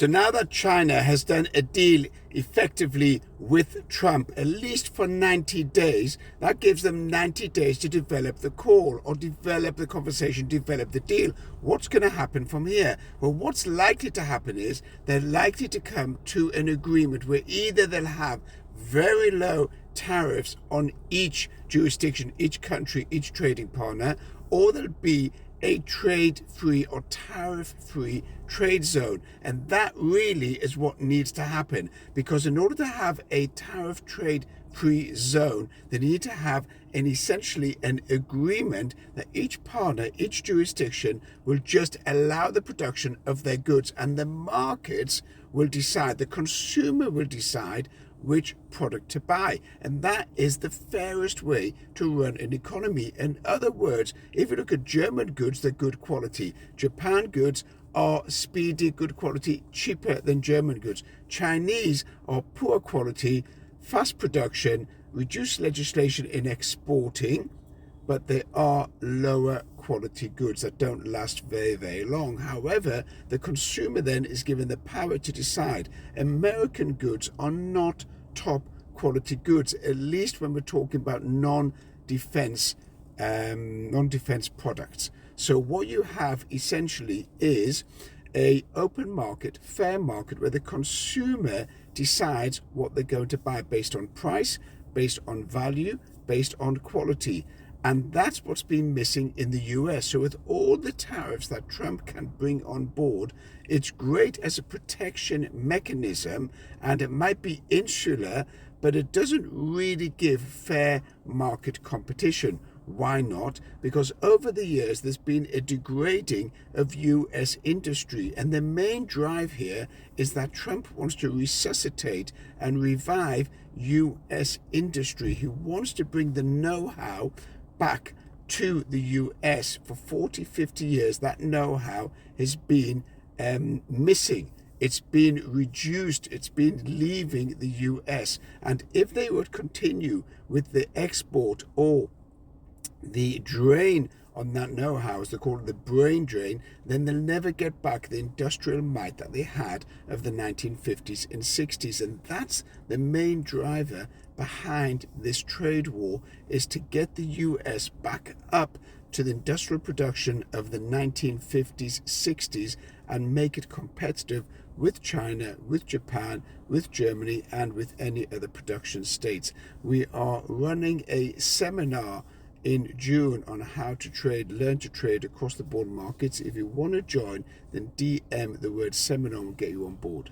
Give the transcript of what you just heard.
So now that China has done a deal effectively with Trump, at least for 90 days, that gives them 90 days to develop the call or develop the conversation, develop the deal. What's going to happen from here? Well, what's likely to happen is they're likely to come to an agreement where either they'll have very low tariffs on each jurisdiction, each country, each trading partner, or there'll be a trade-free or tariff-free trade zone. And that really is what needs to happen, because in order to have a tariff trade-free zone, they need to have essentially an agreement that each partner, each jurisdiction will just allow the production of their goods, and the markets will decide, the consumer will decide which product to buy. And that is the fairest way to run an economy. In other words, if you look at German goods, they're good quality. Japan goods are speedy, good quality, cheaper than German goods. Chinese are poor quality, fast production, reduced legislation in exporting, but they are lower quality goods that don't last very, very long. However, the consumer then is given the power to decide. American goods are not top quality goods, at least when we're talking about non-defense products. So what you have essentially is a open market, fair market, where the consumer decides what they're going to buy based on price, based on value, based on quality. And that's what's been missing in the US. So with all the tariffs that Trump can bring on board, it's great as a protection mechanism, and it might be insular, but it doesn't really give fair market competition. Why not? Because over the years, there's been a degrading of US industry. And the main drive here is that Trump wants to resuscitate and revive US industry. He wants to bring the know-how back to the US. For 40, 50 years, that know-how has been missing. It's been reduced. It's been leaving the US. And if they would continue with the export or the drain on that know-how, as they call it, the brain drain, then they'll never get back the industrial might that they had of the 1950s and 60s. And that's the main driver behind this trade war, is to get the US back up to the industrial production of the 1950s, 60s, and make it competitive with China, with Japan, with Germany, and with any other production states. We are running a seminar in June on how to trade, learn to trade across the board markets. If you want to join, then DM the word seminar and we'll get you on board.